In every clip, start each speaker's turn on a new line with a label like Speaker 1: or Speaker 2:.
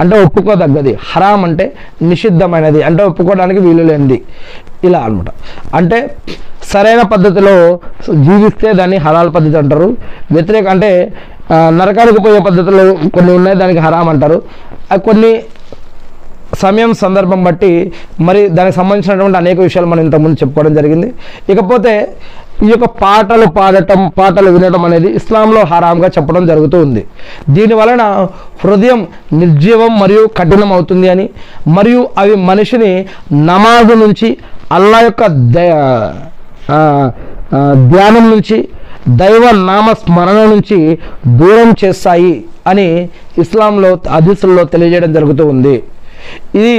Speaker 1: అంటే ఒప్పుకోదగ్గది, హరాం అంటే నిషిద్ధమైనది అంటే ఒప్పుకోవడానికి వీలు లేనిది, ఇలా అనమాట. అంటే సరైన పద్ధతిలో జీవిస్తే దాన్ని హలాల్ పద్ధతి అంటారు. వ్యతిరేక అంటే నరకానికి పోయే పద్ధతులు కొన్ని ఉన్నాయి, దానికి హరాం అంటారు. కొన్ని సమయం సందర్భం బట్టి మరి దానికి సంబంధించినటువంటి అనేక విషయాలు మనం ఇంతకుముందు చెప్పుకోవడం జరిగింది. ఇకపోతే ఈ యొక్క పాటలు పాడటం, పాటలు వినడం అనేది ఇస్లాంలో హరాంగా చెప్పడం జరుగుతూ ఉంది. దీనివలన హృదయం నిర్జీవం మరియు కఠినం అవుతుంది అని, మరియు అవి మనిషిని నమాజు నుంచి, అల్లా యొక్క ధ్యానం నుంచి, దైవ నామ స్మరణ నుంచి దూరం చేస్తాయి అని ఇస్లాంలో హదీసుల్లో తెలియజేయడం జరుగుతూ ఉంది. ఇది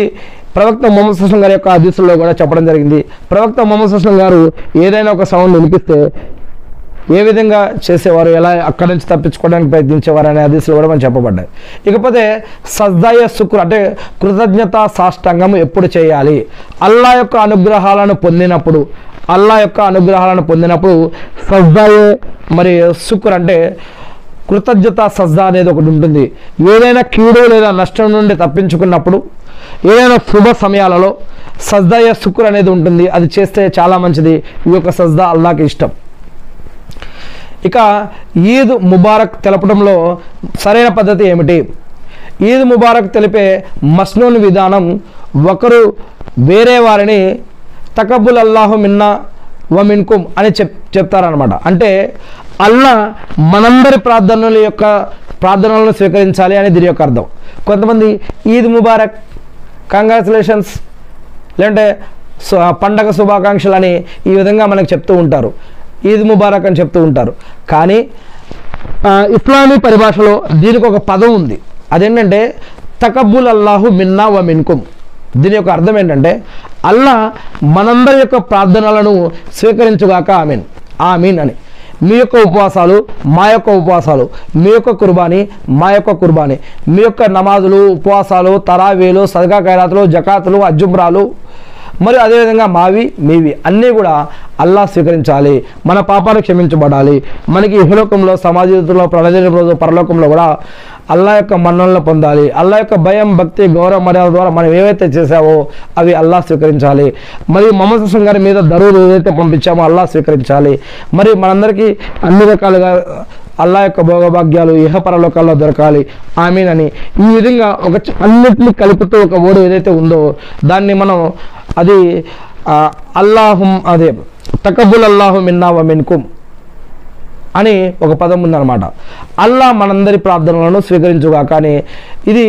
Speaker 1: ప్రవక్త ముహమ్మద్ సల్లల్లాహు అలైహి వసల్లం గారి యొక్క హదీసుల్లో కూడా చెప్పడం జరిగింది. ప్రవక్త ముహమ్మద్ సల్లల్లాహు అలైహి వసల్లం గారు ఏదైనా ఒక సౌండ్ వినిపిస్తే ఏ విధంగా చేసేవారు, ఎలా అక్కడి నుంచి తప్పించుకోవడానికి ప్రయత్నించేవారు అనే హదీసులు కూడా మనం చెప్పబడ్డాయి. ఇకపోతే సజ్దాయ శుక్ర్ అంటే కృతజ్ఞత సాష్టాంగం ఎప్పుడు చేయాలి? అల్లా యొక్క అనుగ్రహాలను పొందినప్పుడు, అల్లా యొక్క అనుగ్రహాలను పొందినప్పుడు సజ్దాయ మరి శుక్ర్ అంటే కృతజ్ఞత సజ్దా అనేది ఒకటి ఉంటుంది. ఏదైనా కీడు లేదా నష్టం నుండి తప్పించుకున్నప్పుడు, ఏదైనా శుభ సమయాలలో సజ్దాయ శుక్ర్ అనేది ఉంటుంది. అది చేస్తే చాలా మంచిది. ఈ యొక్క సజ్దా అల్లాహకి ఇష్టం. ఇక ఈద్ ముబారక్ తెలపడంలో సరైన పద్ధతి ఏమిటి? ఈద్ ముబారక్ తెలిపే మస్నూన్ విధానం, ఒకరు వేరే వారిని తకబ్బుల్ అల్లాహు మిన్నా వ మిన్కుమ్ అని చెప్తారనమాట. అంటే అల్లా మనందరి ప్రార్థనలను స్వీకరించాలి అని దీని యొక్క అర్థం. కొంతమంది ఈద్ ముబారక్, కంగ్రాచులేషన్స్, లేదంటే పండగ శుభాకాంక్షలు అని ఈ విధంగా మనకు చెప్తూ ఉంటారు, ఈద్ ముబారక్ అని చెప్తూ ఉంటారు. కానీ ఇస్లామీ పరిభాషలో దీనికి ఒక పదం ఉంది. అదేంటంటే తకబ్బుల్ అల్లాహు మిన్నా వ మిన్కుమ్. దీని యొక్క అర్థం ఏంటంటే అల్లా మనందరి యొక్క ప్రార్థనలను స్వీకరించుగాక, ఆమీన్ ఆమీన్ అని. మీ యొక్క ఉపవాసాలు మా యొక్క ఉపవాసాలు, మీ యొక్క కుర్బానీ మా యొక్క కుర్బానీ, మీ యొక్క నమాజులు, ఉపవాసాలు, తరావీలు, సదకా ఖైరాతులు, జకాతులు, అజ్జుమ్రాలు, మరి అదేవిధంగా మావి మీవి అన్నీ కూడా అల్లా స్వీకరించాలి. మన పాపాలు క్షమించబడాలి. మనకి ఇహలోకంలో, సమాజంలో, రోజు పరలోకంలో కూడా అల్లా యొక్క మన్ననలను పొందాలి. అల్లా యొక్క భయం, భక్తి, గౌరవ మర్యాద ద్వారా మనం ఏవైతే చేసావో అవి అల్లా స్వీకరించాలి. మరి ముహమ్మద్ సల్లల్లాహు అలైహి వసల్లం గారి మీద దరూద్ ఏదైతే పంపించామో అల్లా స్వీకరించాలి. మరి మనందరికీ అన్ని రకాలుగా అల్లా యొక్క భోగభాగ్యాలు ఇహపరలోకాల్లో దొరకాలి, ఆమీన్ అని. ఈ విధంగా అన్నిటిని కలుపుతూ ఒక ఓడు ఏదైతే ఉందో దాన్ని మనం అది అదే తకబ్బుల్ అల్లాహు మిన్నా వ మిన్కుమ్ అని ఒక పదం ఉందన్నమాట. అల్లా మనందరి ప్రార్థనలను స్వీకరించుగాక అని. ఇది